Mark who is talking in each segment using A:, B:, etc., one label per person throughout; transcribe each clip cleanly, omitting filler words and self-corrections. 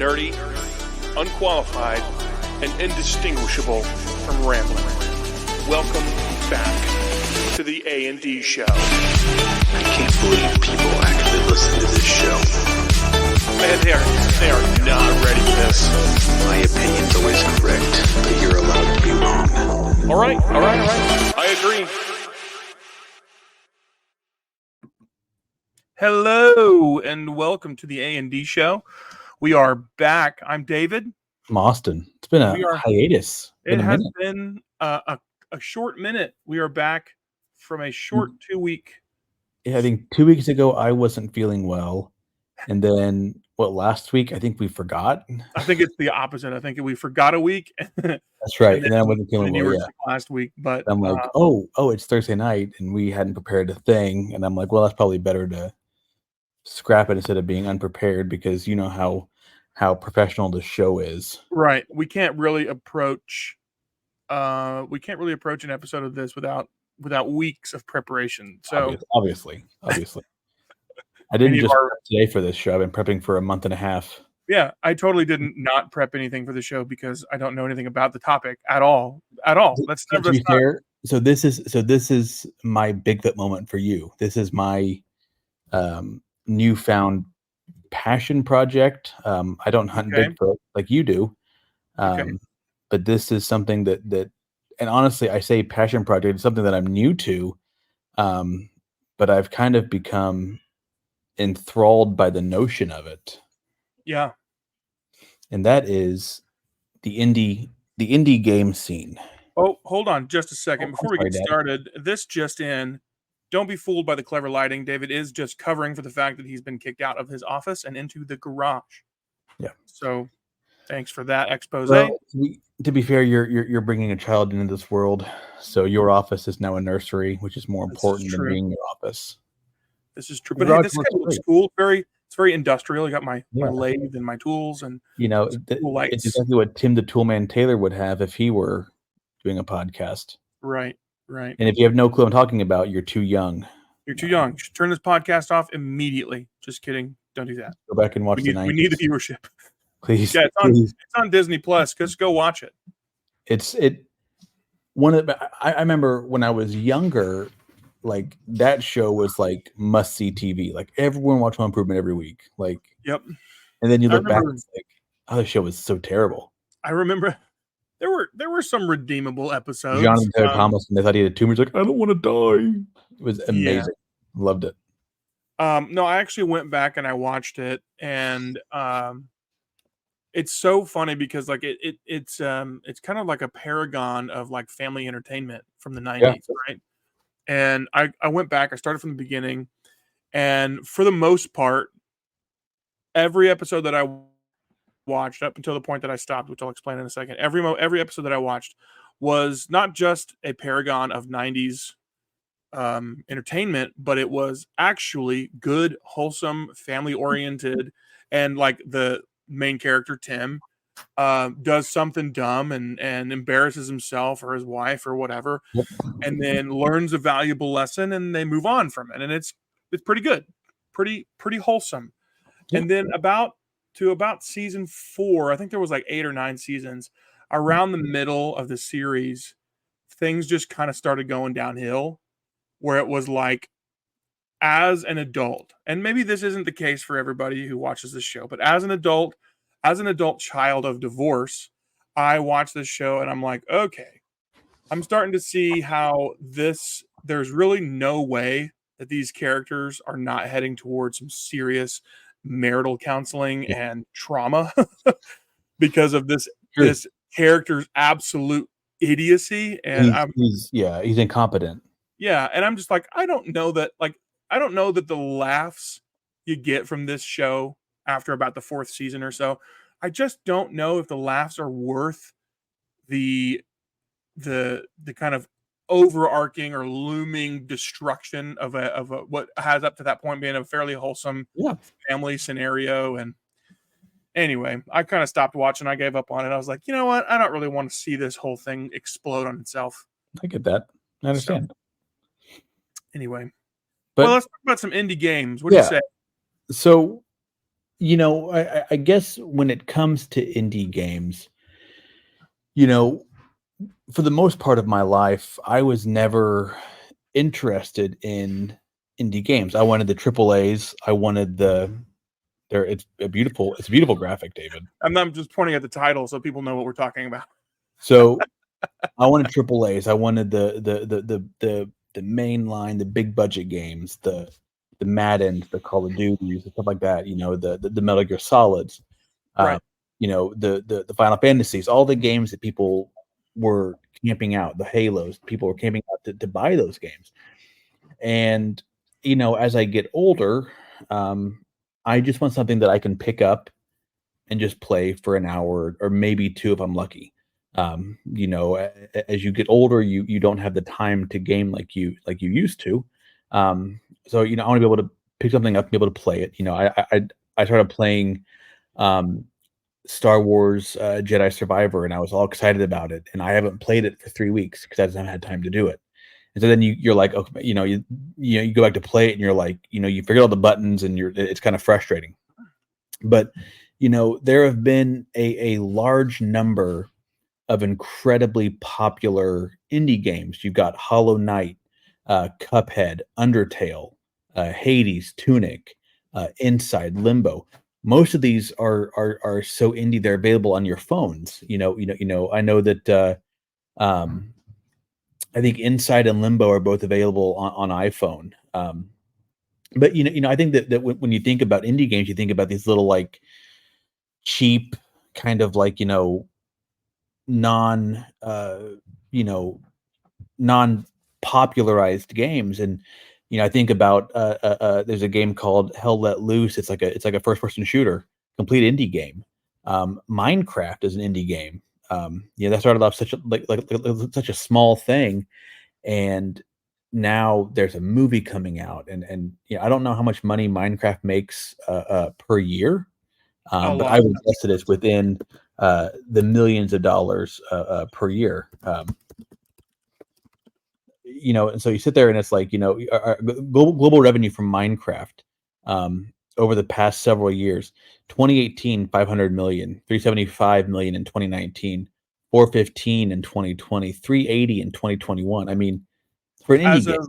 A: nerdy, unqualified, and indistinguishable from rambling. Welcome back to the A&D Show.
B: I can't believe people actually listen to this show.
A: Man, they are not ready for this.
B: My opinion's always correct, but you're allowed to be wrong.
A: All right. I agree. Hello, and welcome to the A&D Show. We are back. I'm David.
C: I'm Austin. It's been a hiatus.
A: It has been a short minute. We are back from a short 2-week.
C: Yeah, I think 2 weeks ago I wasn't feeling well. And then, last week I think we forgot.
A: I think it's the opposite. I think we forgot a week.
C: That's right. And then I wasn't feeling well
A: last week. But
C: I'm like, oh, it's Thursday night and we hadn't prepared a thing. And I'm like, well, that's probably better to scrap it instead of being unprepared, because you know how professional the show is.
A: Right. We can't really approach an episode of this without weeks of preparation. So
C: obviously. I didn't just prep today for this show. I've been prepping for a month and a half.
A: Yeah, I totally didn't not prep anything for the show because I don't know anything about the topic at all. That's
C: to be fair. So this is my Bigfoot moment for you. This is my newfound passion project. I don't hunt Bigfoot like you do. But this is something that and honestly, I say passion project, it's something that I'm new to. But I've kind of become enthralled by the notion of it.
A: Yeah.
C: And that is the indie game scene.
A: Oh, hold on just a second. Before we get started, this just in. Don't be fooled by the clever lighting. David is just covering for the fact that he's been kicked out of his office and into the garage. Yeah. So thanks for that expose.
C: Well, to be fair, you're bringing a child into this world. So your office is now a nursery, which is more important than being your office.
A: This is true. But hey, this kind of looks cool. It's very industrial. I got my lathe and my tools, and
C: it's exactly what Tim the Toolman Taylor would have if he were doing a podcast.
A: Right.
C: And if you have no clue I'm talking about, you're too young.
A: You're too young. Just turn this podcast off immediately. Just kidding. Don't do that.
C: Go back and watch the 90s.
A: We need the viewership.
C: Please.
A: Yeah, it's on Disney Plus. Just go watch it.
C: I remember when I was younger, like that show was like must see TV. Like everyone watched Home Improvement every week. Like,
A: yep.
C: And then you look back and it's like, oh, the show was so terrible.
A: I remember there were some redeemable episodes.
C: John and Ted Thomas, and they thought he had a tumor. He's like, I don't want to die. It was amazing. Yeah. Loved it.
A: No, I actually went back and I watched it, and it's so funny because like it's kind of like a paragon of like family entertainment from the 90s, right? And I went back, I started from the beginning, and for the most part, every episode that I watched up until the point that I stopped, which I'll explain in a second, every episode that I watched was not just a paragon of 90s entertainment, but it was actually good, wholesome, family-oriented, and like the main character, Tim, does something dumb and embarrasses himself or his wife or whatever, and then learns a valuable lesson, and they move on from it, and it's pretty good, pretty wholesome. And then about season 4, I think there was like 8 or 9 seasons, around the middle of the series, things just kind of started going downhill, where it was like, as an adult, and maybe this isn't the case for everybody who watches this show, but as an adult child of divorce, I watch this show and I'm like, okay, I'm starting to see how there's really no way that these characters are not heading towards some serious marital counseling and trauma because of this character's absolute idiocy. And
C: he's incompetent.
A: Yeah, and I'm just like, I don't know that the laughs you get from this show after about the 4th season or so, I just don't know if the laughs are worth the kind of overarching or looming destruction of a what has up to that point been a fairly wholesome family scenario. And anyway, I kind of stopped watching. I gave up on it. I was like, you know what? I don't really want to see this whole thing explode on itself.
C: I get that. I understand.
A: So, anyway, let's talk about some indie games. What do you say?
C: So I guess when it comes to indie games, you know, for the most part of my life, I was never interested in indie games. I wanted the triple A's. I wanted it's a beautiful graphic, David.
A: I'm just pointing at the title so people know what we're talking about.
C: So I wanted triple A's. I wanted the main line, the big budget games, the Maddens, the Call of Duties, stuff like that. The Metal Gear Solids,
A: Right.
C: The Final Fantasies, all the games that people were camping out, the Halos, people were camping out to buy those games. And as I get older, I just want something that I can pick up and just play for an hour or maybe two if I'm lucky. As you get older, you don't have the time to game like you used to. So I want to be able to pick something up and be able to play it. I started playing Star Wars Jedi Survivor, and I was all excited about it. And I haven't played it for 3 weeks because I haven't had time to do it. And so then you're like, okay, you go back to play it, and you're like, you forget all the buttons, and it's kind of frustrating. But there have been a large number of incredibly popular indie games. You've got Hollow Knight, Cuphead, Undertale, Hades, Tunic, Inside, Limbo. Most of these are so indie they're available on your phones. I know that I think Inside and Limbo are both available on iPhone. But I think that when you think about indie games, you think about these little like cheap kind of like non popularized games. And I think about there's a game called Hell Let Loose. It's like a first person shooter, complete indie game. Minecraft is an indie game. That started off such a small thing, and now there's a movie coming out, and I don't know how much money Minecraft makes per year, but I would guess that it's within the millions of dollars per year. And so you sit there and it's like, our global revenue from Minecraft over the past several years, 2018, 500 million, 375 million in 2019, 415 in 2020, 380 in 2021. I mean, for an indie game.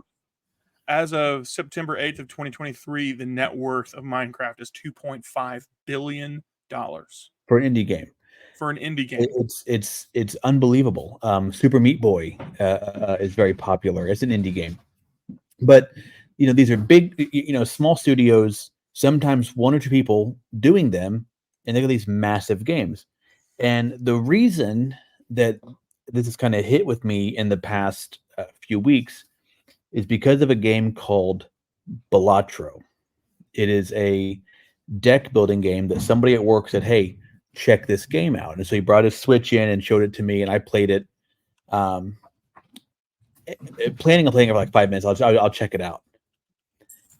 A: As of September 8th of 2023, the net worth of Minecraft is $2.5 billion.
C: For an indie game.
A: For an indie game.
C: It's unbelievable. Super Meat Boy is very popular as an indie game. But, these are big, small studios, sometimes one or two people doing them, and they got these massive games. And the reason that this has kind of hit with me in the past few weeks is because of a game called Balatro. It is a deck building game that somebody at work said, hey, check this game out. And so he brought his Switch in and showed it to me, and I played it. Planning on playing it for like 5 minutes. I'll check it out.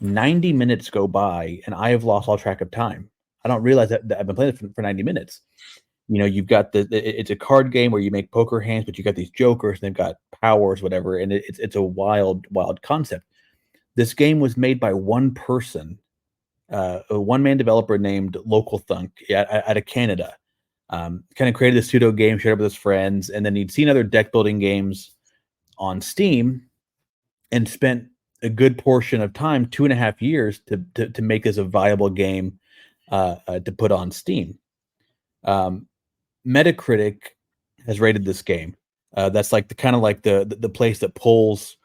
C: 90 minutes go by, and I have lost all track of time. I don't realize that I've been playing it for 90 minutes. You've got it's a card game where you make poker hands, but you got these jokers, and they've got powers, whatever, and it's a wild concept. This game was made by one person, a one-man developer named Local Thunk out of Canada. Kind of created a pseudo game, shared it with his friends, and then he'd seen other deck building games on Steam and spent a good portion of time, 2.5 years, to make this a viable game to put on Steam. Metacritic has rated this game. That's like the place that pulls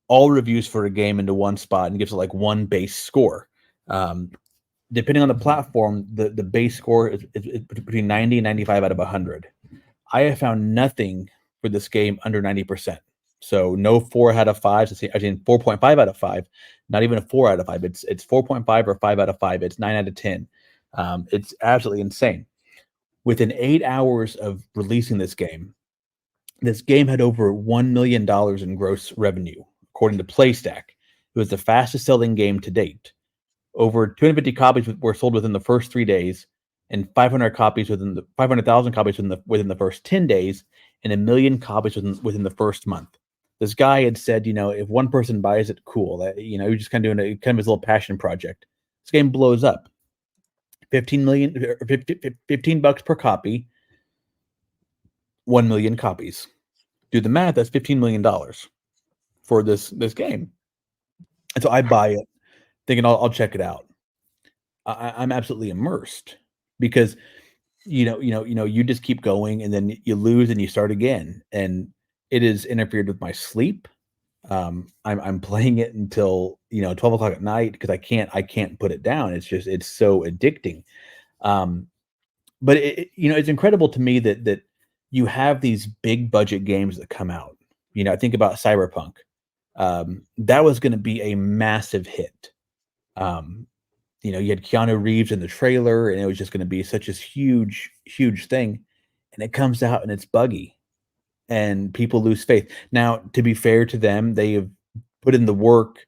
C: all reviews for a game into one spot and gives it like one base score. Depending on the platform, the base score is between 90 and 95 out of 100. I have found nothing for this game under 90%. So no 4 out of 5. I've seen 4.5 out of 5. Not even a 4 out of 5. It's 4.5 or 5 out of 5. It's 9 out of 10. It's absolutely insane. Within 8 hours of releasing this game had over $1 million in gross revenue, according to PlayStack. It was the fastest selling game to date. Over 250 copies were sold within the first 3 days, and 500,000 copies within the first 10 days, and 1 million copies within the first month. This guy had said, if one person buys it, cool. He was just kind of doing his little passion project. This game blows up. 15 million, $15 per copy, 1 million copies. Do the math, that's $15 million for this game. And so I buy it thinking I'll check it out. I'm absolutely immersed because you just keep going and then you lose and you start again, and it has interfered with my sleep. I'm playing it until 12 o'clock at night because I can't put it down. It's so addicting. But it's incredible to me that you have these big budget games that come out. I think about Cyberpunk. That was going to be a massive hit. You had Keanu Reeves in the trailer, and it was just going to be such a huge, huge thing. And it comes out and it's buggy, and people lose faith. Now, to be fair to them, they have put in the work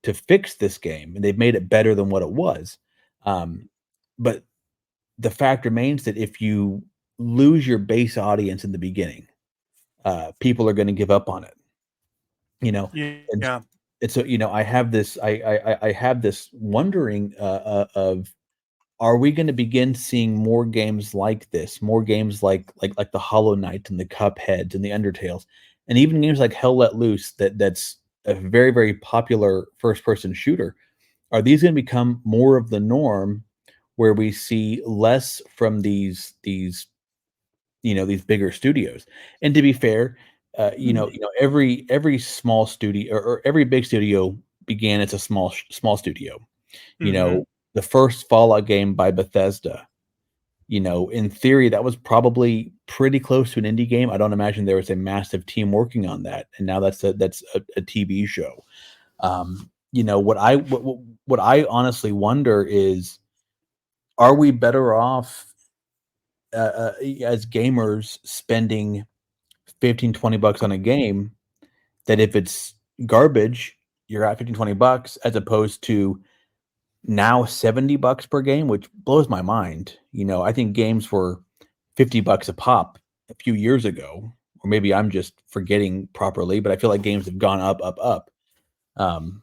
C: to fix this game, and they've made it better than what it was. But the fact remains that if you lose your base audience in the beginning, people are going to give up on it.
A: Yeah.
C: And so I have this I have this wondering of, are we going to begin seeing more games like this, more games like the Hollow Knight and the Cupheads and the Undertales, and even games like Hell Let Loose, that's a very, very popular first person shooter? Are these going to become more of the norm, where we see less from these bigger studios? And to be fair, every small studio or every big studio began as a small studio. The first Fallout game by Bethesda, in theory, that was probably pretty close to an indie game. I don't imagine there was a massive team working on that, and now that's a TV show. What I honestly wonder is, are we better off as gamers spending $15-20 on a game, that if it's garbage, you're at $15-20, as opposed to now $70 per game, which blows my mind. I think games were $50 a pop a few years ago, or maybe I'm just forgetting properly, but I feel like games have gone up, up, up. The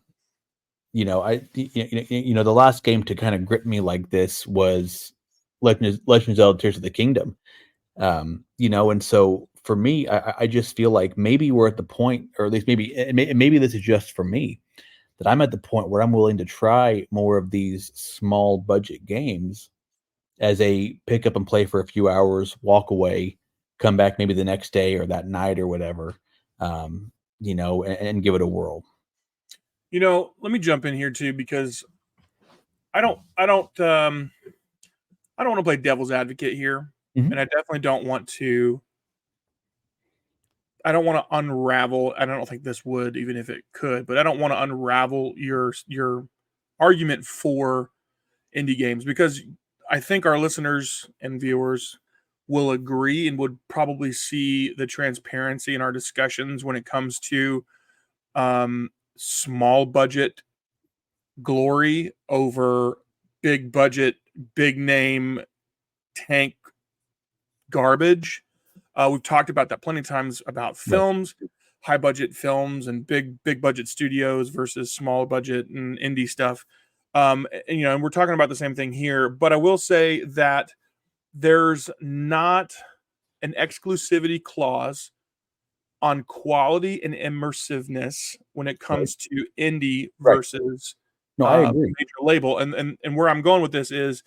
C: last game to kind of grip me like this was Legend of Zelda: Tears of the Kingdom. And so for me, I just feel like maybe we're at the point, or at least maybe this is just for me, that I'm at the point where I'm willing to try more of these small budget games as a pick up and play for a few hours, walk away, come back maybe the next day or that night or whatever, and give it a whirl.
A: Let me jump in here too, because I don't want to play devil's advocate here.
C: Mm-hmm.
A: And I definitely don't want to unravel. I don't think this would, even if it could, but I don't want to unravel your argument for indie games, because I think our listeners and viewers will agree and would probably see the transparency in our discussions when it comes to small budget glory over big budget, big name tank garbage. We've talked about that plenty of times about films, high budget films and big budget studios versus small budget and indie stuff. And we're talking about the same thing here, but I will say that there's not an exclusivity clause on quality and immersiveness when it comes to indie versus
C: I agree.
A: major label. And where I'm going with this is,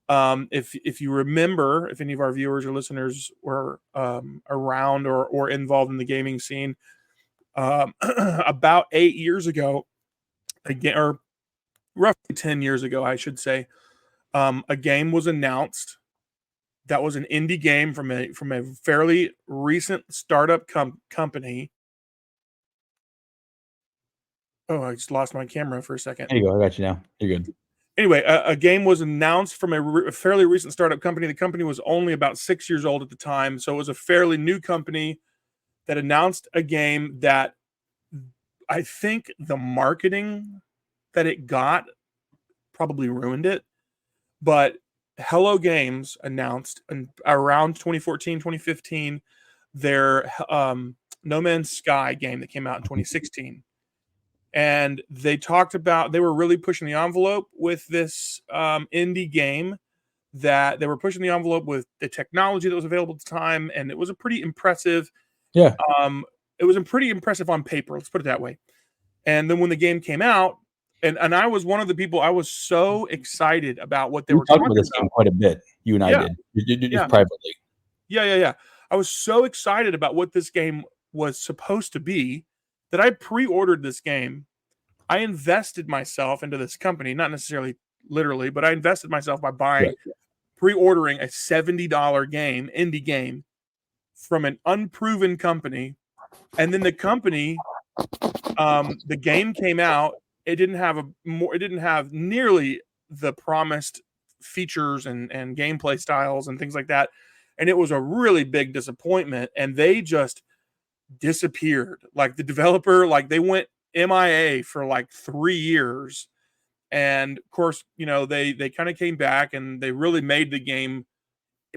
A: if you remember, if any of our viewers or listeners were around or involved in the gaming scene, about 8 years ago, again, or roughly 10 years ago, I should say, a game was announced that was an indie game from a fairly recent startup company. Oh, I just lost my camera for a second.
C: There you go. I got you now. You're good.
A: Anyway, a game was announced from a fairly recent startup company. The company was only about 6 years old at the time, so it was a fairly new company that announced a game that I think the marketing that it got probably ruined it. But Hello Games announced around 2014, 2015, their No Man's Sky game that came out in 2016. and they talked about they were really pushing the envelope with this indie game. That they were pushing the envelope with the technology that was available at the time, and it was a pretty impressive.
C: Yeah.
A: It was pretty impressive on paper. Let's put it that way. And then when the game came out, and I was one of the people. I was so excited about what they
C: We
A: were
C: talked
A: talking
C: about this
A: about.
C: game quite a bit. You and I
A: Yeah,
C: did. Just
A: yeah,
C: privately.
A: yeah. I was so excited about what this game was supposed to be that I pre-ordered this game. I invested myself into this company, not necessarily literally, but I invested myself by buying,
C: Yeah.
A: pre-ordering a $70 game, indie game, from an unproven company, and then the company, the game came out. It didn't have It didn't have nearly the promised features and gameplay styles and things like that, and it was a really big disappointment. And they just disappeared. Like the developer, like they went MIA for like 3 years. And of course, they kind of came back and they really made the game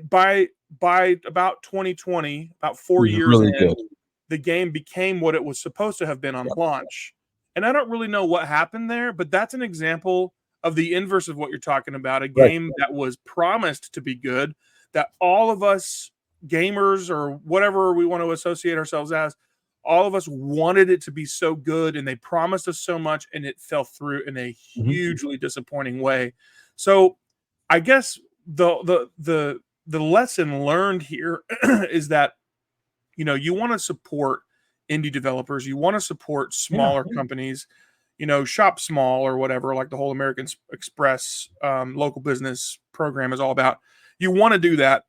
A: by about 2020, about
C: It
A: 4
C: was
A: years
C: really
A: in,
C: good.
A: the game became what it was supposed to have been on launch. And I don't really know what happened there, but that's an example of the inverse of what you're talking about. A
C: Right.
A: game that was promised to be good, that all of us gamers or whatever we want to associate ourselves as, all of us wanted it to be so good, and they promised us so much, and it fell through in a
C: Mhm.
A: hugely disappointing way. So I guess the lesson learned here is that you want to support indie developers, you want to support
C: Yeah.
A: smaller companies, shop small or whatever, like the whole American Express local business program is all about. You want to do that,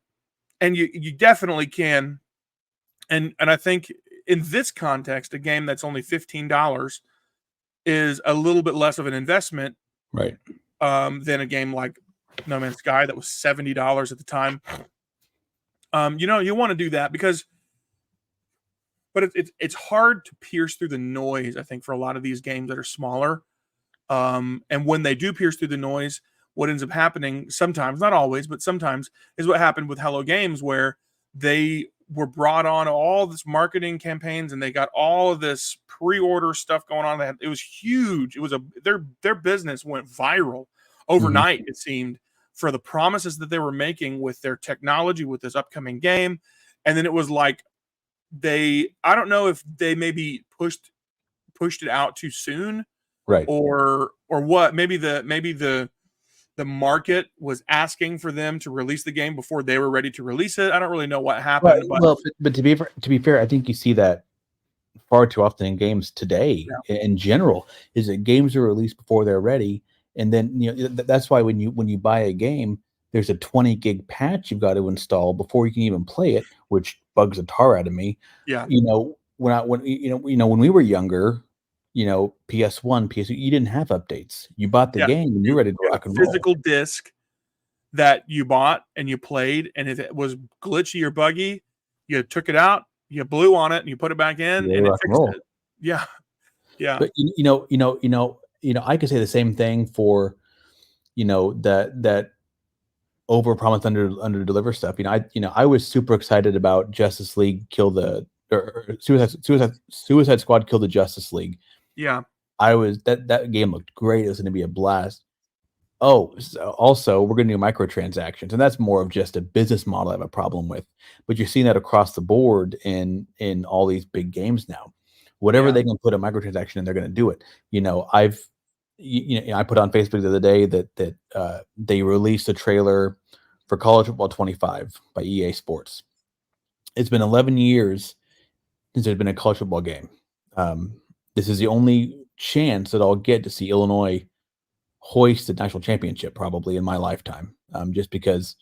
A: and you definitely can. And I think in this context, a game that's only $15 is a little bit less of an investment,
C: Right.
A: than a game like No Man's Sky that was $70 at the time. You want to do that because, but it's hard to pierce through the noise. I think for a lot of these games that are smaller, and when they do pierce through the noise, what ends up happening sometimes, not always, but sometimes, is what happened with Hello Games, where they were brought on all this marketing campaigns and they got all of this pre-order stuff going on. It was huge. It was their business went viral
C: Mhm.
A: overnight. It seemed, for the promises that they were making with their technology, with this upcoming game. And then it was like I don't know if they maybe pushed it out too soon,
C: Right.
A: or what. Maybe the market was asking for them to release the game before they were ready to release it. I don't really know what
C: Right.
A: happened, but
C: Well, but to be fair, I think you see that far too often in games today.
A: yeah,
C: In general, is that games are released before they're ready, and then that's why when you buy a game, there's a 20 gig patch you've got to install before you can even play it, which bugs the tar out of me.
A: yeah,
C: When we were younger, PS1, PS2, you didn't have updates. You bought the
A: yeah.
C: game and you're ready to
A: You had
C: rock
A: a
C: and roll.
A: physical disc that you bought and you played, and if it was glitchy or buggy, you took it out, you blew on it, and you put it back in,
C: You're ready
A: and
C: to
A: it
C: rock and
A: fixed
C: roll.
A: it. Yeah, yeah,
C: But I could say the same thing for that over promise under deliver stuff. I was super excited about Justice League kill the or Suicide Squad kill the Justice League.
A: yeah,
C: I was that game looked great. It was going to be a blast. Oh, also we're going to do microtransactions, and that's more of just a business model I have a problem with. But you're seeing that across the board in all these big games now. Whatever
A: yeah,
C: they can put a microtransaction in, they're going to do it. I put on Facebook the other day that they released a trailer for College Football 25 by EA Sports. It's been 11 years since there's been a college football game. This is the only chance that I'll get to see Illinois hoist the national championship probably in my lifetime. Just because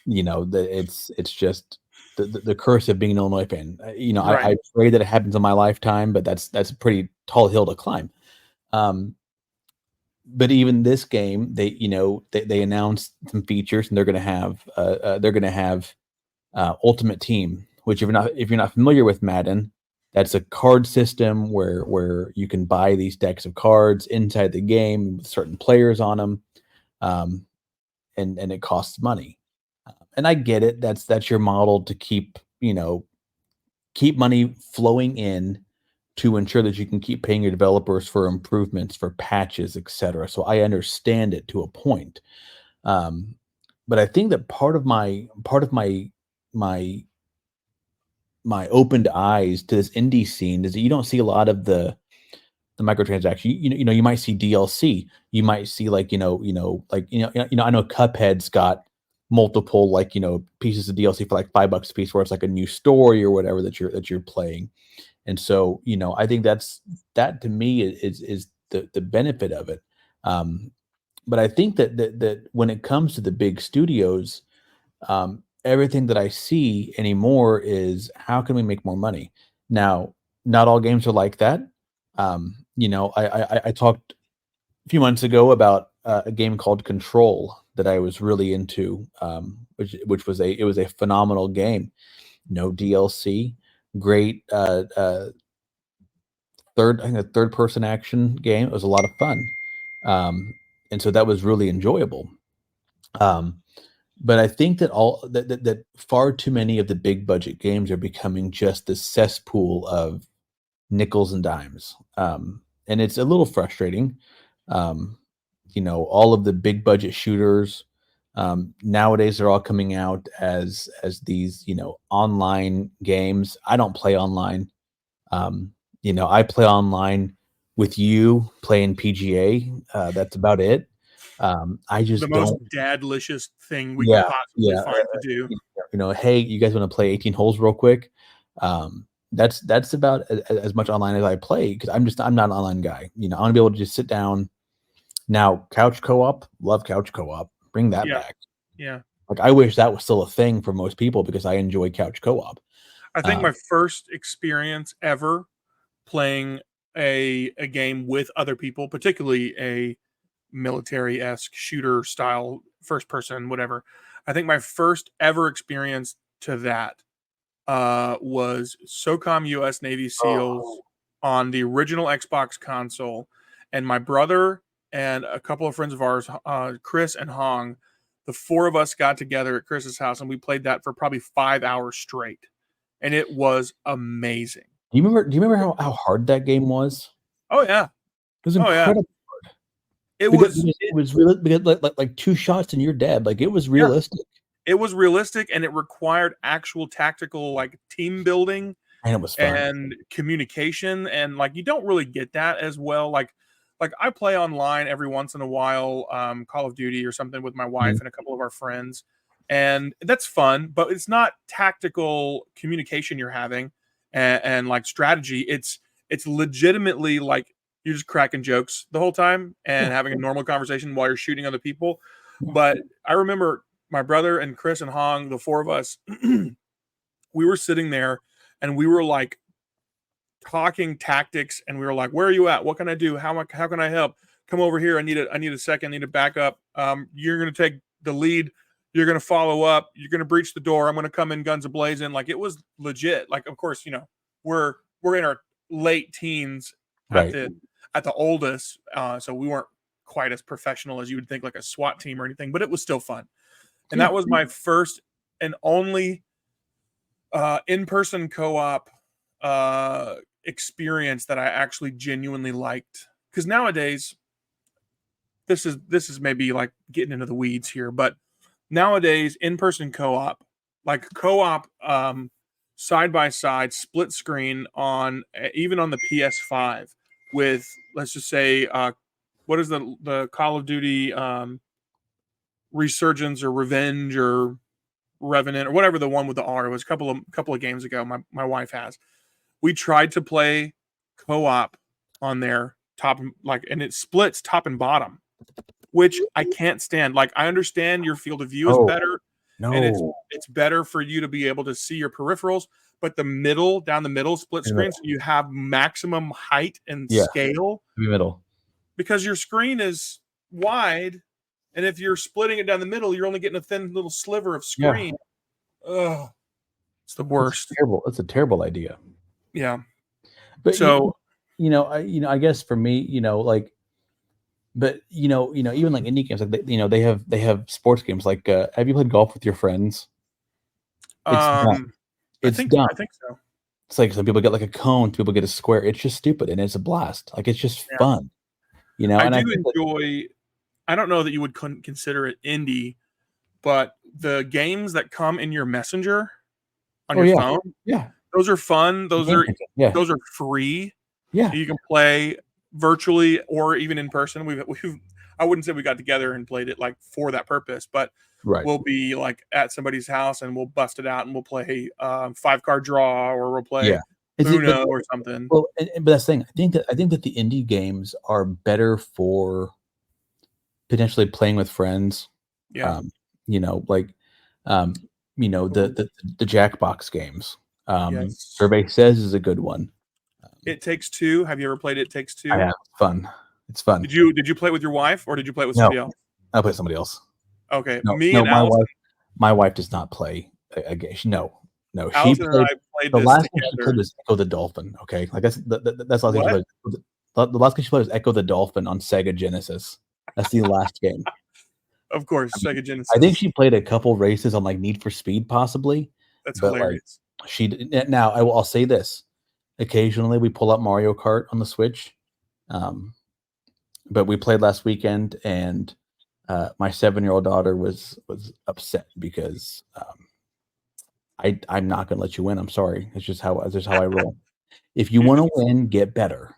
C: it's just the curse of being an Illinois fan.
A: right,
C: I pray that it happens in my lifetime, but that's a pretty tall hill to climb. But even this game, they announced some features, and they're going to have Ultimate Team, which if you're not familiar with Madden, that's a card system where you can buy these decks of cards inside the game with certain players on them, and it costs money. And I get it. That's your model to keep money flowing in to ensure that you can keep paying your developers for improvements, for patches, etc. So I understand it to a point. But I think that part of my my opened eyes to this indie scene is that you don't see a lot of the microtransaction. You might see DLC. You might see like I know Cuphead's got multiple pieces of DLC for like $5 a piece, where it's like a new story or whatever that you're playing. And so I think that to me is the benefit of it. But I think that when it comes to the big studios, everything that I see anymore is how can we make more money? Now, not all games are like that. I talked a few months ago about a game called Control that I was really into, which was a phenomenal game. No DLC, great third person action game. It was a lot of fun, and so that was really enjoyable. But I think that far too many of the big budget games are becoming just the cesspool of nickels and dimes, and it's a little frustrating. All of the big budget shooters nowadays are all coming out as these online games. I don't play online. I play online with you playing PGA. That's about it. I just
A: the most
C: don't.
A: dadlicious thing we
C: Yeah,
A: could possibly
C: yeah.
A: find to do.
C: Hey, you guys want to play 18 holes real quick? That's about as much online as I play, because I'm not an online guy. I want to be able to just sit down. Now, couch co-op, love couch co-op. Bring that back.
A: Yeah.
C: Like, I wish that was still a thing for most people, because I enjoy couch co-op.
A: I think my first experience ever playing a game with other people, particularly a military-esque shooter style, first person, whatever. I think my first ever experience to that was SOCOM US Navy SEALs on the original Xbox console. And my brother and a couple of friends of ours, Chris and Hong, the four of us got together at Chris's house and we played that for probably 5 hours straight. And it was amazing.
C: Do you remember how hard that game was?
A: Oh yeah.
C: It was incredible. Hard. It was really, because like 2 shots and you're dead. Like, it was realistic.
A: It was realistic, and it required actual tactical like team building,
C: and it was fun.
A: And communication, and like you don't really get that as well. Like I play online every once in a while, Call of Duty or something with my wife and a couple of our friends, and that's fun. But it's not tactical communication you're having, and like strategy. It's legitimately like you're just cracking jokes the whole time and having a normal conversation while you're shooting other people. But I remember my brother and Chris and Hong, the four of us, we were sitting there and we were like talking tactics, and we were like, where are you at? What can I do? How can I help? Come over here. I need a second. I need to back up. You're going to take the lead. You're going to follow up. You're going to breach the door. I'm going to come in guns a-blazing. Like, it was legit. Like, of course, we're in our late teens at the oldest. So we weren't quite as professional as you would think, like a SWAT team or anything, but it was still fun. And that was my first and only in-person co-op experience that I actually genuinely liked. Because nowadays, this is maybe like getting into the weeds here, but nowadays in-person co-op, like co-op side by side, split screen even on the PS5 with, let's just say, what is the Call of Duty Resurgence or Revenge or Revenant or whatever the one with the R was, a couple of games ago. My wife has. We tried to play co-op on there and it splits top and bottom, which I can't stand. Like, I understand your field of view is better, and it's better for you to be able to see your peripherals, but down the middle split screen, so you have maximum height and scale.
C: Middle.
A: Because your screen is wide, and if you're splitting it down the middle, you're only getting a thin little sliver of screen. Ugh, it's the worst.
C: It's a terrible idea.
A: Yeah.
C: But so I guess for me, like, but even like indie games, like they have sports games. Like, have you played golf with your friends? It's dumb.
A: I think so.
C: It's like some people get like a cone, some people get a square. It's just stupid and it's a blast. Like it's just
A: Yeah.
C: fun, you know.
A: I
C: And I
A: do
C: think that,
A: enjoy. I don't know that you would consider it indie, but the games that come in your messenger on
C: oh
A: your
C: yeah,
A: phone,
C: yeah,
A: those are fun.
C: yeah,
A: Those are free.
C: yeah,
A: You can play virtually or even in person. We've I wouldn't say we got together and played it like for that purpose, but
C: right,
A: we'll be like at somebody's house and we'll bust it out and we'll play 5 card draw or we'll
C: yeah.
A: play
C: Is it? But
A: Uno or something.
C: well, but that's the thing. I think that the indie games are better for potentially playing with friends.
A: Yeah.
C: Um, you know, like, um, the Jackbox games.
A: Yes.
C: Survey says is a good one.
A: It Takes Two. Have you ever played It Takes
C: I
A: Two?
C: have fun. It's fun.
A: Did you play it with your wife or did you play it with
C: No,
A: somebody else?
C: I'll play somebody else.
A: Okay.
C: No,
A: Me
C: no,
A: and Allison
C: my wife does not play a game. No, no, she
A: Allison and
C: played
A: I played
C: the
A: this
C: last game she played
A: together.
C: was Echo the Dolphin. Okay, like that's the last game she
A: What?
C: played. The last game she played was Echo the Dolphin on Sega Genesis. That's the last game.
A: Of course,
C: I mean,
A: Sega
C: I think
A: Genesis.
C: she played a couple races on like Need for Speed, possibly,
A: That's
C: but like
A: hilarious.
C: now I'll say this: occasionally we pull up Mario Kart on the Switch, um, but we played last weekend and my 7-year-old daughter was upset because I'm not going to let you win. I'm sorry. It's just how I roll. If you
A: You
C: want
A: just
C: to win, get better.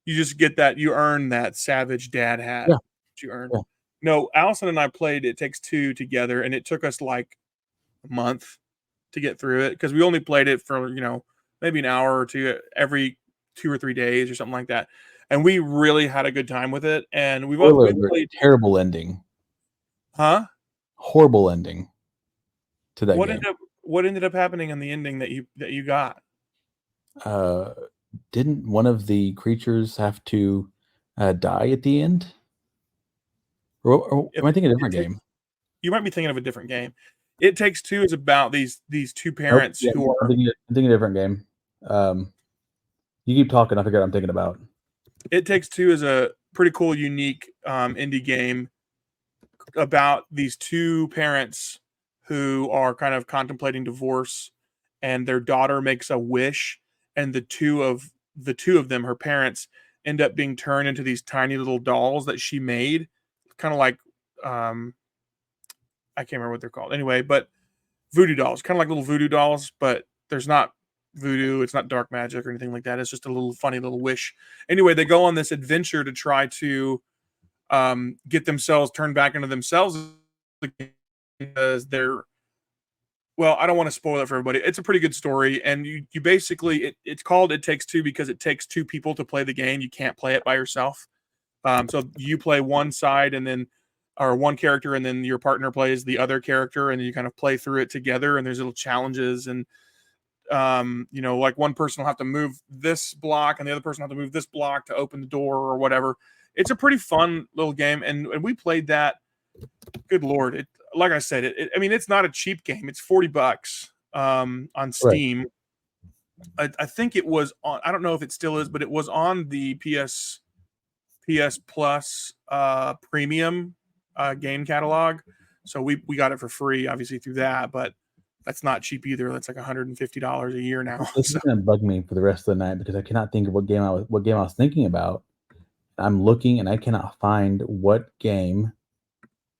A: you just get that you earn that savage dad hat
C: Yeah,
A: that you earn.
C: yeah.
A: No, Allison and I played It Takes Two together, and it took us like a month to get through it because we only played it for maybe an hour or two every 2 or 3 days or something like that, and we really had a good time with it. And
C: Spoiler
A: we've
C: alert,
A: played,
C: terrible ending.
A: huh?
C: Horrible ending to that
A: What
C: game.
A: ended up what ended up happening in the ending that you got?
C: Uh, didn't one of the creatures have to die at the end? Or
A: If
C: am I thinking a
A: it
C: different
A: takes
C: game?
A: You might be thinking of a different game. It Takes Two is about these two
C: Nope.
A: parents
C: Yeah,
A: who
C: I'm
A: are.
C: thinking a different game. You keep talking. I forget what I'm thinking about.
A: It Takes Two is a pretty cool, unique indie game about these two parents who are kind of contemplating divorce, and their daughter makes a wish, and the two of them, her parents, end up being turned into these tiny little dolls that she made, kind of like um, I can't remember what they're called anyway, but voodoo dolls, kind of like little voodoo dolls, but there's not voodoo, it's not dark magic or anything like that. It's just a little funny little wish. Anyway, they go on this adventure to try to get themselves turned back into themselves because they're, well, I don't want to spoil it for everybody. It's a pretty good story, and you basically it's called It Takes Two because it takes two people to play the game. You can't play it by yourself. So you play one side and then or one character, and then your partner plays the other character, and you kind of play through it together. And there's little challenges, and like one person will have to move this block, and the other person will have to move this block to open the door or whatever. It's a pretty fun little game, and we played that. Good lord! It Like I said, I mean, it's not a cheap game. It's $40 on
C: Right.
A: Steam. I think it was on. I don't know if it still is, but it was on the PS Plus premium game catalog. So we got it for free, obviously through that, but that's not cheap either. That's like $150 a year now.
C: This is
A: So
C: gonna bug me for the rest of the night because I cannot think of what game I was thinking about. I'm looking and I cannot find what game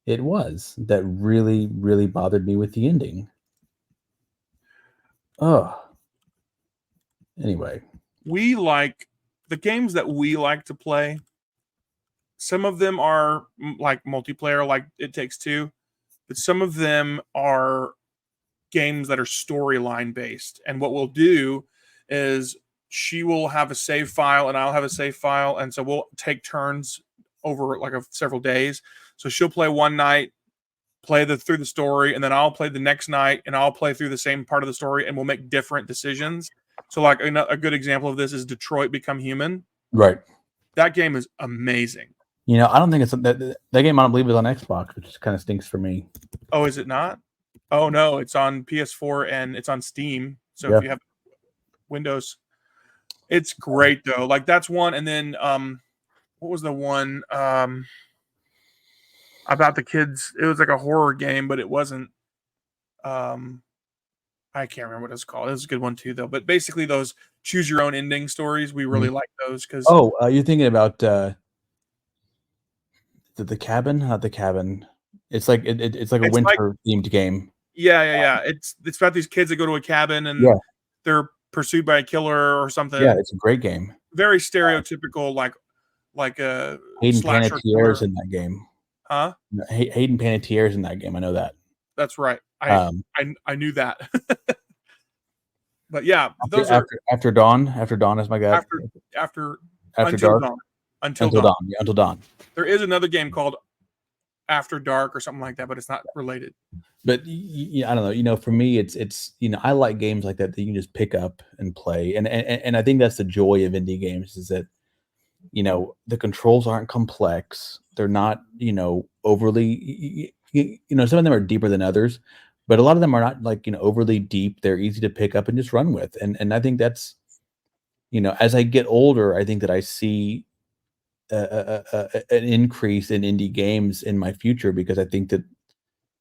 C: it was that really, really bothered me with the ending. Oh, anyway.
A: we like the games that we like to play. Some of them are like multiplayer, like It Takes Two, but some of them are games that are storyline based. And what we'll do is she will have a save file and I'll have a save file, and so we'll take turns over like several days. So she'll play one night, play through the story, and then I'll play the next night and I'll play through the same part of the story, and we'll make different decisions. So like a good example of this is Detroit Become Human.
C: Right.
A: That game is amazing.
C: I don't think it's that game. I don't believe is on Xbox, which kind of stinks for me.
A: Oh, is it not? Oh no, it's on PS4 and it's on Steam. So
C: Yeah.
A: if you have Windows, it's great though. Like that's one, and then what was the one about the kids? It was like a horror game, but it wasn't. Um, I can't remember what it's called. It was a good one too, though. But basically, those choose your own ending stories, we really like those because
C: Oh, you're thinking about the cabin, not the cabin. It's like it's like a
A: it's like
C: winter themed game.
A: yeah. It's about these kids that go to a cabin and
C: Yeah,
A: they're pursued by a killer or
C: yeah,
A: something.
C: it's a great game.
A: Very stereotypical, like a
C: Hayden
A: slasher
C: Panettiere's
A: killer.
C: in that game.
A: Huh?
C: Hayden Panettiere's in that game. I know that.
A: That's right.
C: Um,
A: I knew that. But yeah,
C: after
A: those are
C: after dawn, after dawn is my guy.
A: after
C: After
A: until
C: dark,
A: dawn. Until
C: until
A: dawn.
C: dawn, yeah, until dawn.
A: There is another game called After Dark or something like that, but it's not related.
C: But I don't know. For me, it's I like games like that you can just pick up and play, and I think that's the joy of indie games is that the controls aren't complex. They're not overly some of them are deeper than others, but a lot of them are not like overly deep. They're easy to pick up and just run with, and I think that's as I get older, I think that I see an increase in indie games in my future because I think that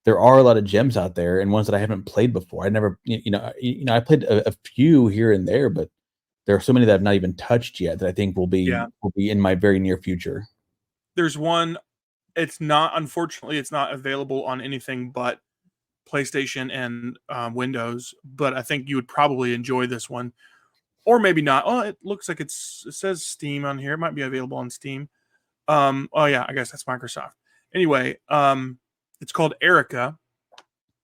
C: there are a lot of gems out there and ones that I haven't played before. I never, I played a few here and there, but there are so many that I've not even touched yet that I think will be in my very near future.
A: There's one. Unfortunately, it's not available on anything but PlayStation and Windows. But I think you would probably enjoy this one, or maybe not. Oh, it looks like it says Steam on here. It might be available on Steam. Oh yeah, I guess that's Microsoft. Anyway, it's called Erica.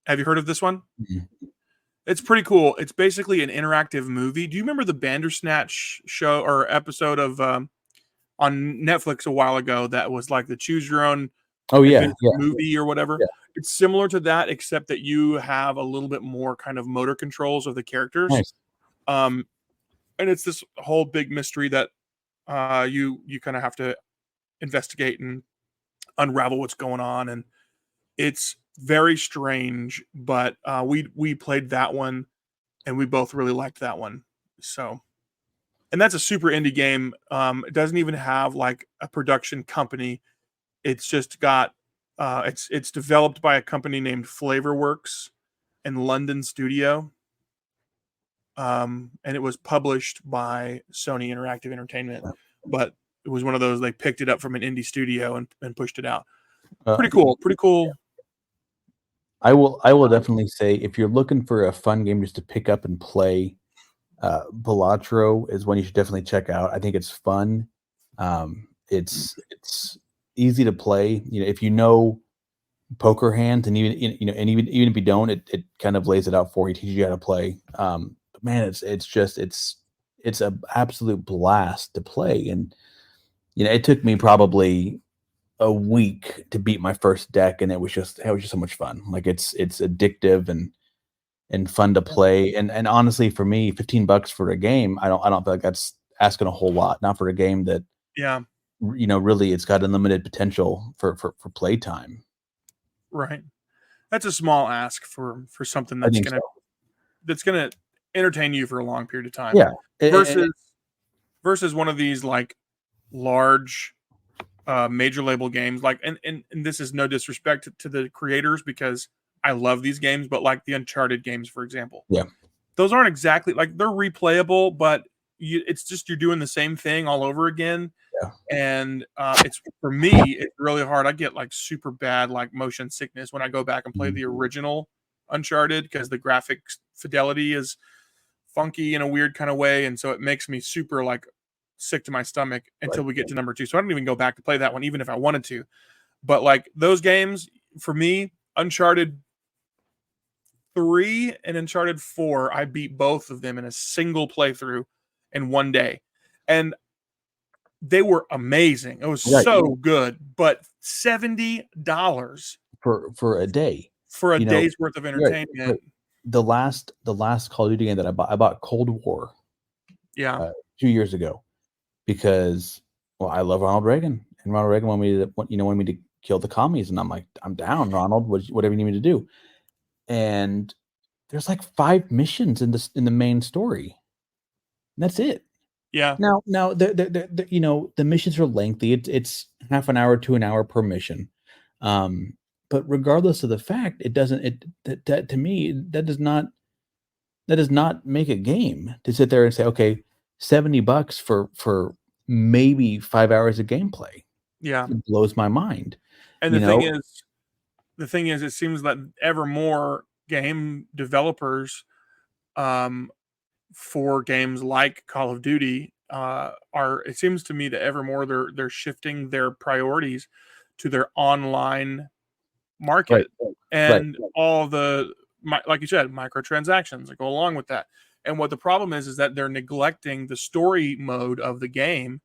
A: Have you heard of this one?
C: Mm-hmm.
A: It's pretty cool. It's basically an interactive movie. Do you remember the Bandersnatch show or episode of on Netflix a while ago that was like the choose your own movie or whatever?
C: Yeah.
A: It's similar to that, except that you have a little bit more kind of motor controls of the characters.
C: Nice.
A: And it's this whole big mystery that you kind of have to investigate and unravel what's going on, and it's very strange. But we played that one, and we both really liked that one. So, and that's a super indie game. It doesn't even have like a production company. It's just got it's developed by a company named Flavorworks in London studio. And it was published by Sony Interactive Entertainment, but it was one of those they picked it up from an indie studio and pushed it out. Pretty cool. Yeah.
C: I will definitely say if you're looking for a fun game just to pick up and play, Balatro is one you should definitely check out. I think it's fun. It's easy to play. If you know poker hands, and even if you don't, it kind of lays it out for you, teaches you how to play. Man, it's an absolute blast to play, and it took me probably a week to beat my first deck, and it was just so much fun. Like it's addictive and fun to play, and honestly, for me, $15 for a game, I don't feel like that's asking a whole lot. Not for a game that really it's got unlimited potential for playtime.
A: Right, that's a small ask for something that's gonna entertain you for a long period of time.
C: Yeah,
A: versus one of these like large major label games, like and this is no disrespect to the creators because I love these games, but like the Uncharted games, for example, those aren't exactly like they're replayable, but it's just you're doing the same thing all over again. And it's for me, it's really hard. I get like super bad like motion sickness when I go back and play the original Uncharted because the graphics fidelity is funky in a weird kind of way, and so it makes me super like sick to my stomach until we get to number 2. So I don't even go back to play that one, even if I wanted to. But like those games for me, Uncharted 3 and Uncharted 4, I beat both of them in a single playthrough in one day, and they were amazing. It was so good, but $70
C: for a day
A: for a day's worth of entertainment.
C: Right. The last Call of Duty game that I bought Cold War. 2 years ago, because I love Ronald Reagan, and Ronald Reagan wanted me to kill the commies, and I'm like, I'm down, Ronald. Whatever you need me to do. And there's like 5 missions in the main story. And that's it.
A: Yeah.
C: Now the missions are lengthy. It's half an hour to an hour per mission. But regardless of the fact, to me that does not that does not make a game to sit there and say, okay, $70 for maybe 5 hours of gameplay.
A: Yeah.
C: It blows my mind.
A: And
C: You know,
A: the thing is, it seems that ever more game developers, for games like Call of Duty, are it seems to me that ever more they're shifting their priorities to their online
C: right,
A: market
C: right,
A: and all the like you said, microtransactions that go along with that. And what the problem is that they're neglecting the story mode of the game.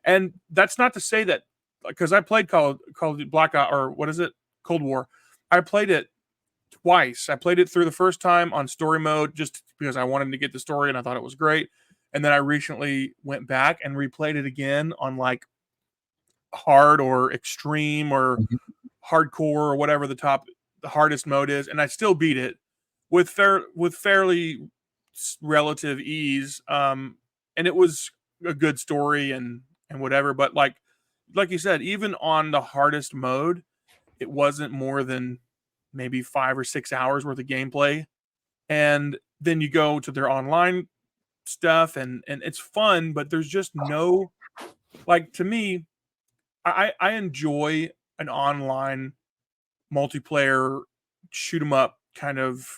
A: And that's not to say that, because I played Call of Duty Black Ops, or what is it, Cold War. I played it twice. I played it through the first time on story mode just because I wanted to get the story and I thought it was great. And then I recently went back and replayed it again on like hard or extreme or
C: mhm,
A: hardcore or whatever the hardest mode is, and I still beat it with fairly relative ease. And it was a good story and whatever, but like you said, even on the hardest mode, it wasn't more than maybe 5 or 6 hours worth of gameplay. And then you go to their online stuff and it's fun, but there's just no, like, to me, I enjoy an online multiplayer shoot 'em up kind of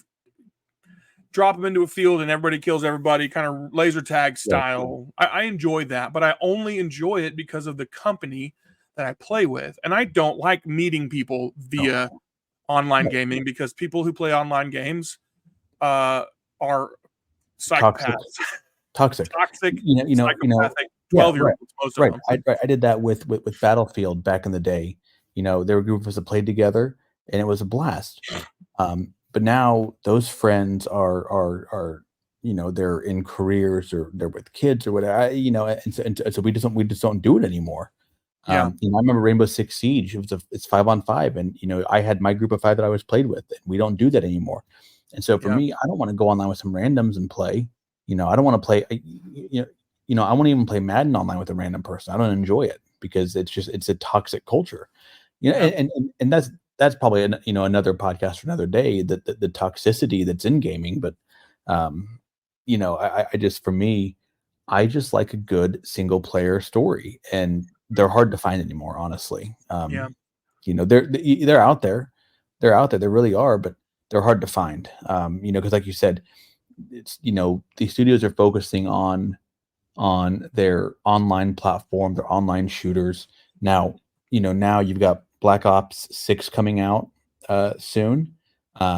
A: drop them into a field and everybody kills everybody kind of laser tag
C: right,
A: style. I enjoy that, but I only enjoy it because of the company that I play with. And I don't like meeting people
C: no,
A: via online
C: right,
A: gaming because people who play online games are
C: toxic,
A: psychopaths,
C: toxic.
A: toxic,
C: You know,
A: psychopathic
C: yeah,
A: 12-year
C: right,
A: olds, most of
C: right.
A: them.
C: I did that with Battlefield back in the day. There were a group of us that played together, and it was a blast. But now those friends are they're in careers or they're with kids or whatever. And so we just don't do it anymore.
A: Yeah,
C: I remember Rainbow Six Siege. It's 5 on 5, and I had my group of 5 that I was played with. And we don't do that anymore. And so for
A: yeah,
C: me, I don't want to go online with some randoms and play. I don't want to play. I won't even play Madden online with a random person. I don't enjoy it because it's a toxic culture.
A: yeah,
C: And that's probably another podcast for another day. The toxicity that's in gaming, but I just for me, I just like a good single player story, and they're hard to find anymore, honestly.
A: yeah,
C: They're out there, they really are, but they're hard to find. Because like you said, it's these studios are focusing on their online platform, their online shooters. Now you've got Black Ops 6 coming out soon,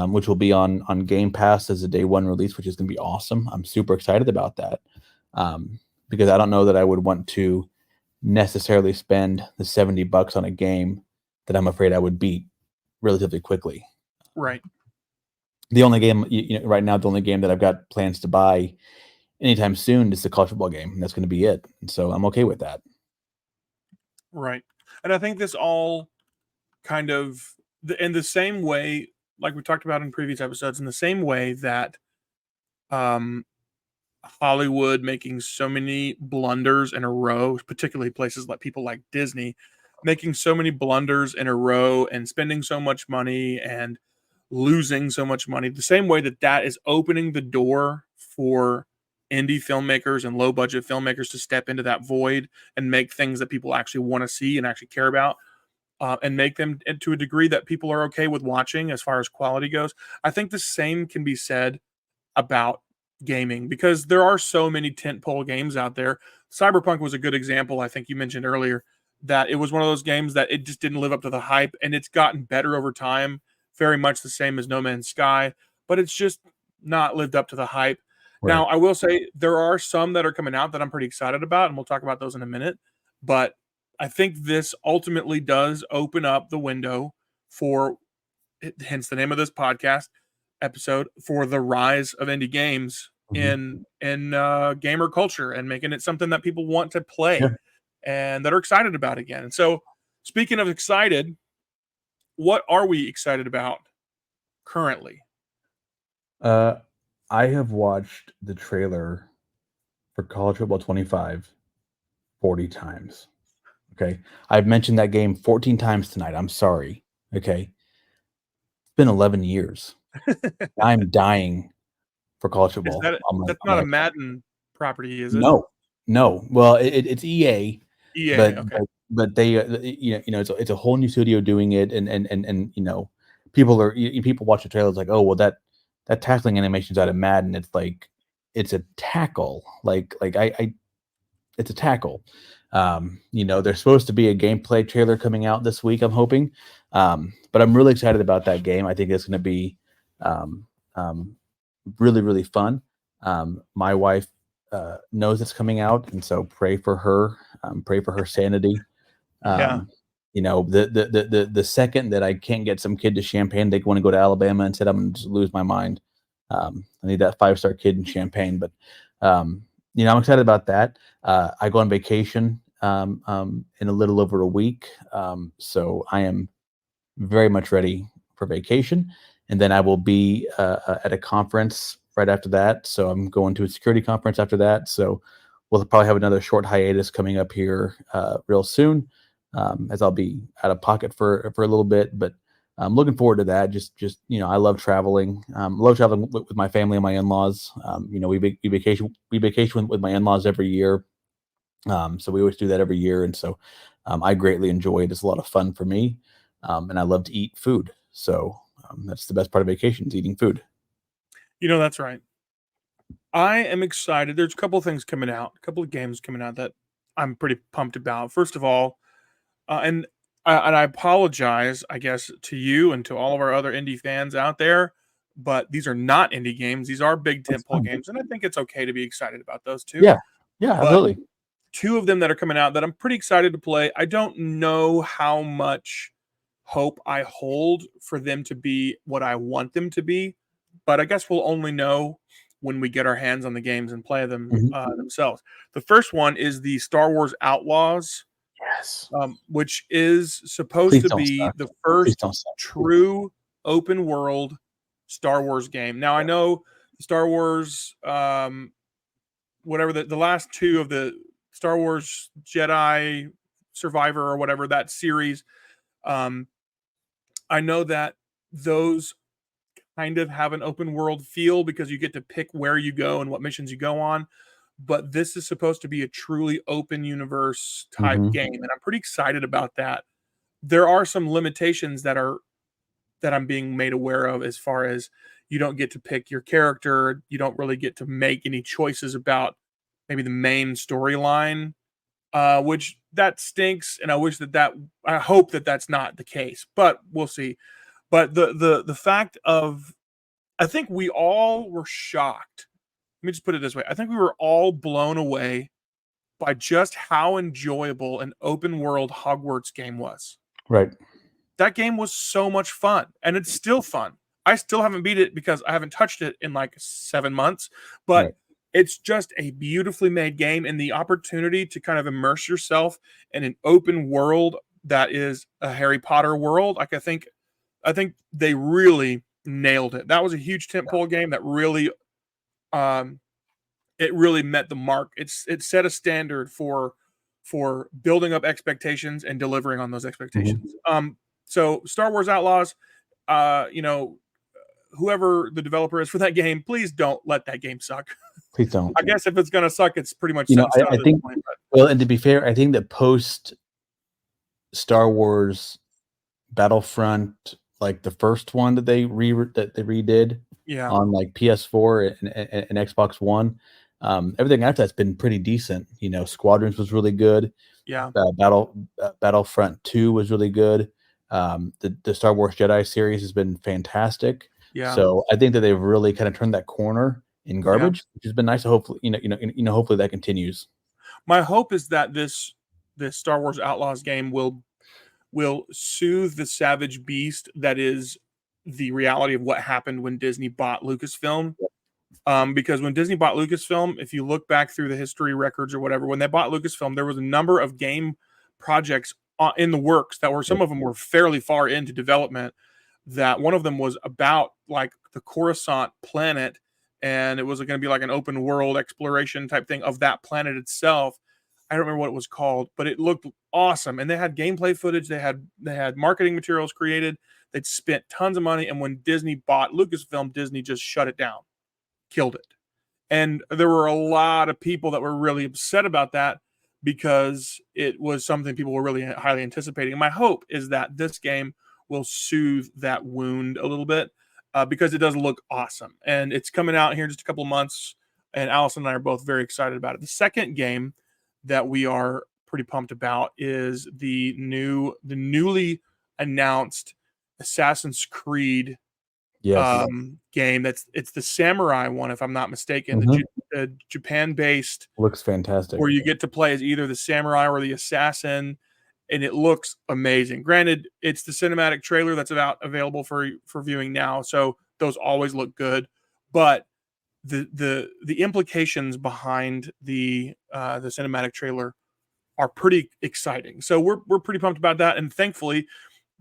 C: which will be on Game Pass as a day one release, which is going to be awesome. I'm super excited about that because I don't know that I would want to necessarily spend the $70 on a game that I'm afraid I would beat relatively quickly.
A: right,
C: The only game right now, the only game that I've got plans to buy anytime soon is the college football game, and that's going to be it. And so I'm okay with that.
A: right. And I think this all kind of in the same way, like we talked about in previous episodes, in the same way that um, Hollywood making so many blunders in a row, particularly places like people like Disney, making so many blunders in a row and spending so much money and losing so much money, the same way that is opening the door for indie filmmakers and low budget filmmakers to step into that void and make things that people actually want to see and actually care about, and make them to a degree that people are okay with watching as far as quality goes. I think the same can be said about gaming because there are so many tentpole games out there. Cyberpunk was a good example. I think you mentioned earlier that it was one of those games that it just didn't live up to the hype, and it's gotten better over time, very much the same as No Man's Sky, but it's just not lived up to the hype. Now,
C: Right.
A: I will say there are some that are coming out that I'm pretty excited about, and we'll talk about those in a minute. But I think this ultimately does open up the window for, hence the name of this podcast episode, for the rise of indie games
C: Mhm.
A: in gamer culture and making it something that people want to play
C: Yeah.
A: and that are excited about again. And so, speaking of excited, what are we excited about currently?
C: Uh, I have watched the trailer for College Football 25 40 times. Okay. I've mentioned that game 14 times tonight. I'm sorry. Okay. It's been 11 years. I'm dying for college
A: Is
C: football
A: that
C: on
A: that's
C: my
A: not a
C: account.
A: Madden property, is it?
C: No, no. Well, it's EA,
A: EA,
C: but
A: okay.
C: they it's a whole new studio doing it, and people watch the trailers like, oh well, that tackling animation's out of Madden. It's like it's a tackle, like I it's a tackle. There's supposed to be a gameplay trailer coming out this week, I'm hoping. But I'm really excited about that game. I think it's going to be um, um, really, really fun. My wife knows it's coming out, and so pray for her sanity.
A: Yeah.
C: The second that I can't get some kid to Champaign, they want to go to Alabama and said I'm going to lose my mind. I need that 5-star kid in Champaign, but I'm excited about that. I go on vacation in a little over a week, so I am very much ready for vacation, and then I will be at a conference right after that. So I'm going to a security conference after that. So we'll probably have another short hiatus coming up here real soon, as I'll be out of pocket for a little bit. But I'm looking forward to that. Just I love traveling. Love traveling with my family and my in-laws. We vacation with my in-laws every year. So we always do that every year, and so I greatly enjoy it. It's a lot of fun for me, and I love to eat food. So that's the best part of vacation is eating food.
A: That's right. I am excited. There's a couple of things coming out, a couple of games coming out that I'm pretty pumped about. First of all, and I apologize, I guess, to you and to all of our other indie fans out there, but these are not indie games. These are big
C: That's
A: tentpole
C: fine.
A: games, and I think it's okay to be excited about those too.
C: Yeah, yeah,
A: But
C: absolutely.
A: two of them that are coming out that I'm pretty excited to play. I don't know how much hope I hold for them to be what I want them to be, but I guess we'll only know when we get our hands on the games and play them
C: Mhm.
A: themselves. The first one is the Star Wars Outlaws,
C: Yes.
A: which is supposed
C: Please
A: to
C: don't
A: be
C: suck.
A: the
C: Please
A: first
C: don't suck.
A: true open world Star Wars game. Now I know Star Wars, whatever the last two of the Star Wars Jedi Survivor or whatever that series, um, I know that those kind of have an open world feel because you get to pick where you go and what missions you go on. But this is supposed to be a truly open universe type
C: Mhm.
A: game, and I'm pretty excited about that. There are some limitations that I'm being made aware of as far as you don't get to pick your character, you don't really get to make any choices about maybe the main storyline, which that stinks, and I hope that that's not the case, but we'll see. But the fact of I think we all were shocked. Let me just put it this way. I think we were all blown away by just how enjoyable an open world Hogwarts game was.
C: Right.
A: That game was so much fun, and it's still fun. I still haven't beat it because I haven't touched it in like 7 months, but
C: Right.
A: it's just a beautifully made game, and the opportunity to kind of immerse yourself in an open world that is a Harry Potter world. Like I think they really nailed it. That was a huge tentpole game that really um it really met the mark. It set a standard for building up expectations and delivering on those
C: Mhm.
A: expectations. So Star Wars Outlaws, uh, you know, whoever the developer is for that game, please don't let that game suck.
C: Please don't.
A: I guess if it's gonna suck, it's pretty much set in stone
C: I
A: at this
C: think,
A: point. But
C: well, and to be fair, I think that post Star Wars Battlefront, like the first one that they redid
A: yeah,
C: on like PS4 and Xbox One, everything after that's been pretty decent. Squadrons was really good.
A: yeah,
C: Battlefront 2 was really good. The Star Wars Jedi series has been fantastic.
A: yeah,
C: So I think that they've really kind of turned that corner in
A: yeah.
C: garbage, which has been nice. So hopefully, hopefully that continues.
A: My hope is that this Star Wars Outlaws game will soothe the savage beast that is the reality of what happened when Disney bought Lucasfilm. Because when Disney bought Lucasfilm, if you look back through the history records or whatever, when they bought Lucasfilm, there was a number of game projects in the works that were some of them were fairly far into development. That one of them was about like the Coruscant planet, and it was going to be like an open world exploration type thing of that planet itself. I don't remember what it was called, but it looked awesome, and they had gameplay footage. They had marketing materials created. They'd spent tons of money, and when Disney bought Lucasfilm, Disney just shut it down. killed it. And there were a lot of people that were really upset about that because it was something people were really highly anticipating. And my hope is that this game will soothe that wound a little bit because it does look awesome. And it's coming out here in just a couple of months. And Allison and I are both very excited about it. The second game that we are pretty pumped about is the newly announced Assassin's Creed game. It's the samurai one, if I'm not mistaken. The Japan-based,
C: looks fantastic,
A: where you get to play as either the samurai or the assassin, and it looks amazing. Granted, it's the cinematic trailer that's available for viewing now, so those always look good. But the implications behind the cinematic trailer are pretty exciting. So we're pretty pumped about that, and thankfully,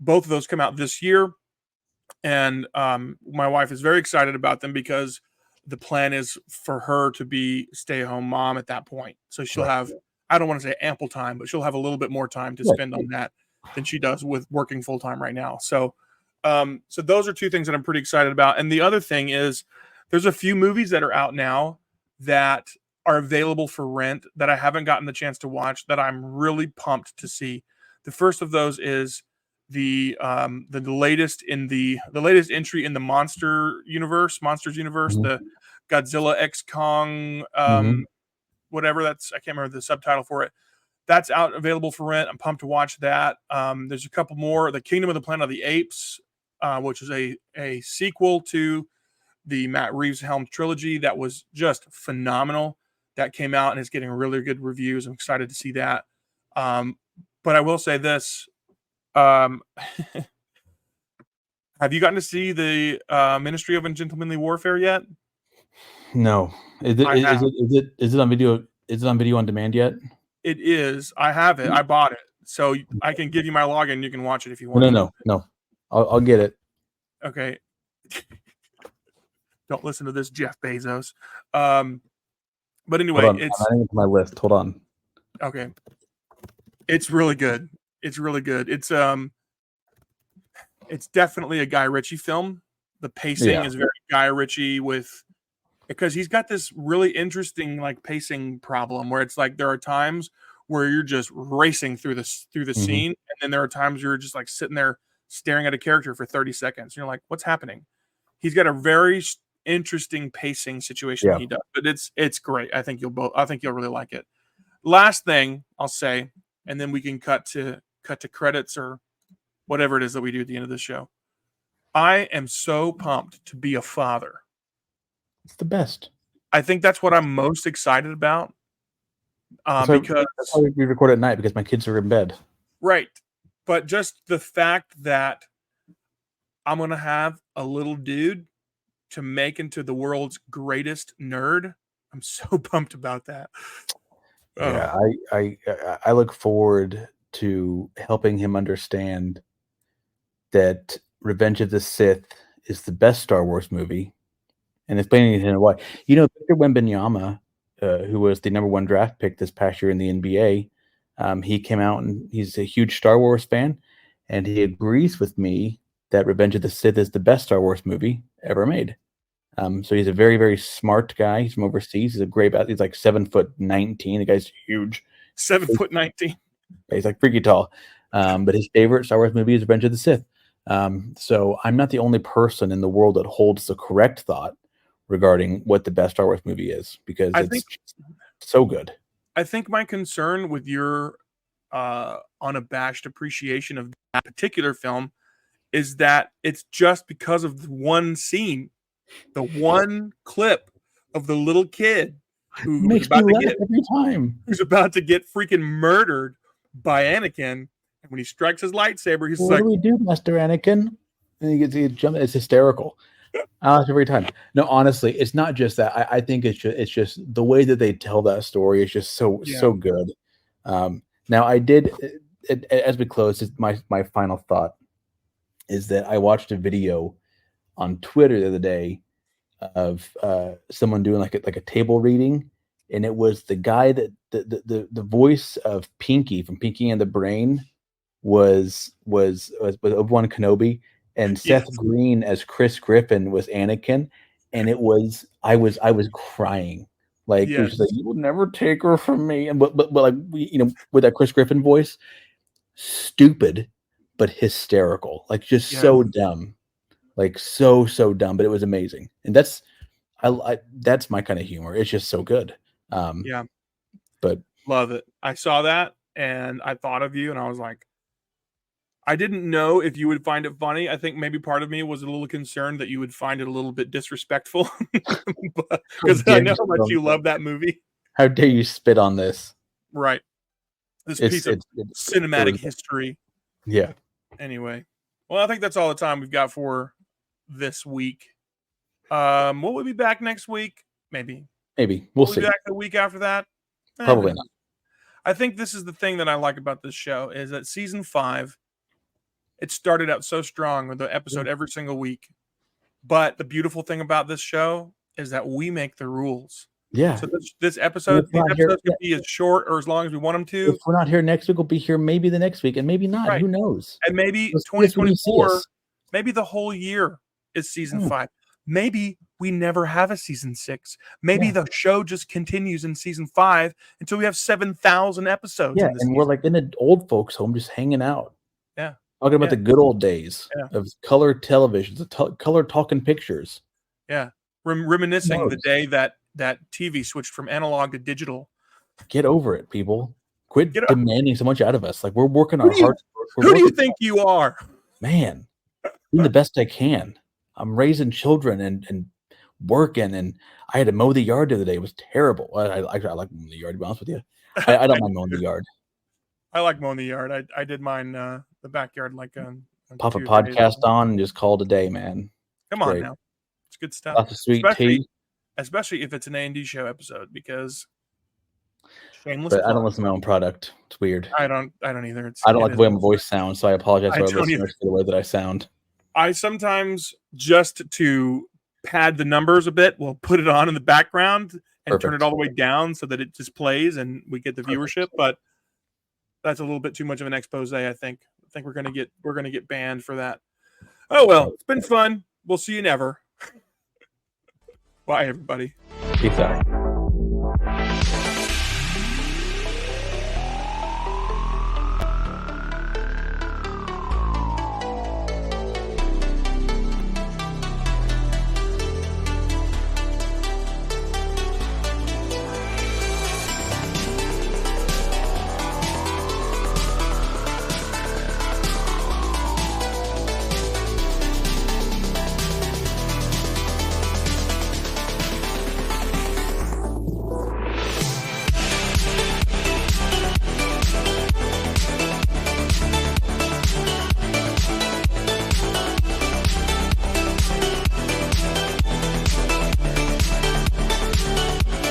A: both of those come out this year. And my wife is very excited about them because the plan is for her to be stay-at-home mom at that point. So she'll have, I don't want to say ample time, but she'll have a little bit more time to spend on that than she does with working full-time right now. So so those are two things that I'm pretty excited about. And the other thing is there's a few movies that are out now that are available for rent that I haven't gotten the chance to watch that I'm really pumped to see. The first of those is the latest entry in the Monsters universe, the Godzilla X Kong, whatever that's, I can't remember the subtitle for it. That's out, available for rent. I'm pumped to watch that. There's a couple more. The Kingdom of the Planet of the Apes, which is a sequel to the Matt Reeves helmed trilogy that was just phenomenal. That came out and is getting really good reviews. I'm excited to see that. But I will say this. Have you gotten to see the Ministry of Ungentlemanly Warfare yet?
C: No. Is it on video? Is it on video on demand yet?
A: It is. I have it. I bought it, so I can give you my login. You can watch it if you want.
C: No. I'll get it.
A: Okay. Don't listen to this, Jeff Bezos. But anyway,
C: it's I'm adding it to my list. Hold on.
A: Okay. It's really good. It's really good. It's definitely a Guy Ritchie film. The pacing is very Guy Ritchie because he's got this really interesting like pacing problem where it's like there are times where you're just racing through the scene, and then there are times you're just like sitting there staring at a character for 30 seconds. And you're like, what's happening? He's got a very interesting pacing situation he does, but it's great. I think you'll really like it. Last thing I'll say, and then we can cut to credits or whatever it is that we do at the end of this show. I am so pumped to be a father.
C: It's the best.
A: I think that's what I'm most excited about. Because
C: that's why we record at night, because my kids are in bed.
A: Right. But just the fact that I'm going to have a little dude to make into the world's greatest nerd, I'm so pumped about that.
C: Yeah, I look forward to helping him understand that Revenge of the Sith is the best Star Wars movie, and explaining to him why. You know, Victor Wembanyama, who was the #1 draft pick this past year in the NBA, he came out and he's a huge Star Wars fan, and he agrees with me that Revenge of the Sith is the best Star Wars movie ever made. So he's a very, very smart guy. He's from overseas. He's a great he's like 7'19". The guy's huge.
A: 7'19".
C: He's like freaky tall. But his favorite Star Wars movie is Revenge of the Sith. So I'm not the only person in the world that holds the correct thought regarding what the best Star Wars movie is, because it's so good.
A: I think my concern with your unabashed appreciation of that particular film is that it's just because of the one scene, the one clip of the little kid who's about to get freaking murdered by Anakin. And when he strikes his lightsaber, he's
C: what do we do, Master Anakin? And he gets jump. It's hysterical. I laugh every time. No, honestly, it's not just that. I think it's just the way that they tell that story is just so good. Now, I did, as we close, my final thought is that I watched a video on Twitter the other day of someone doing like a table reading, and it was the guy that the voice of Pinky from Pinky and the Brain was Obi-Wan Kenobi, and Seth Green as Chris Griffin was Anakin, and I was crying. Like it was just like,
A: Yes.
C: you will never take her from me. And but like with that Chris Griffin voice, stupid but hysterical. Like just
A: Yes.
C: so dumb. Like so dumb, but it was amazing. And that's that's my kind of humor. It's just so good.
A: Yeah.
C: But
A: love it. I saw that and I thought of you and I was like, I didn't know if you would find it funny. I think maybe part of me was a little concerned that you would find it a little bit disrespectful because I know how much you love that movie.
C: How dare you spit on this?
A: Right. This piece of cinematic history.
C: Yeah.
A: Anyway. Well, I think that's all the time we've got for this week. Will we be back next week? Maybe.
C: We'll see.
A: Be back the week after that?
C: Probably not.
A: I think this is the thing that I like about this show is that season 5, it started out so strong with the episode every single week. But the beautiful thing about this show is that we make the rules.
C: Yeah.
A: So these episodes can be as short or as long as we want them to.
C: If we're not here next week, we'll be here maybe the next week and maybe not. Right. Who knows?
A: And maybe 2024, maybe the whole year is season 5. Maybe we never have a season 6. Maybe the show just continues in season 5 until we have 7,000 episodes.
C: Yeah, and we're like in an old folks' home just hanging out.
A: Yeah.
C: Talking about the good old days of color televisions, color talking pictures.
A: Yeah. Reminiscing the day that TV switched from analog to digital.
C: Get over it, people. Quit demanding so much out of us. Like we're working our hearts.
A: Who do you think you are?
C: Man, doing the best I can. I'm raising children and working, and I had to mow the yard the other day. It was terrible. I like mowing the yard, to be honest with you. I don't mind mowing the yard.
A: I like mowing the yard. I did mine the backyard like
C: pop a podcast on and just call it a day, man.
A: Come on now. It's good stuff.
C: Lots of sweet tea.
A: Especially if it's an A&D show episode, because
C: shameless. But I don't listen to my own product. It's weird.
A: I don't either.
C: I don't like the way my voice sounds, so I apologize to our listeners for the way that I sound.
A: I sometimes, just to pad the numbers a bit, will put it on in the background and turn it all the way down so that it just plays and we get the viewership. But that's a little bit too much of an expose, I think. I think we're gonna get banned for that. Oh well, it's been fun. We'll see you never. Bye, everybody.
C: Peace out.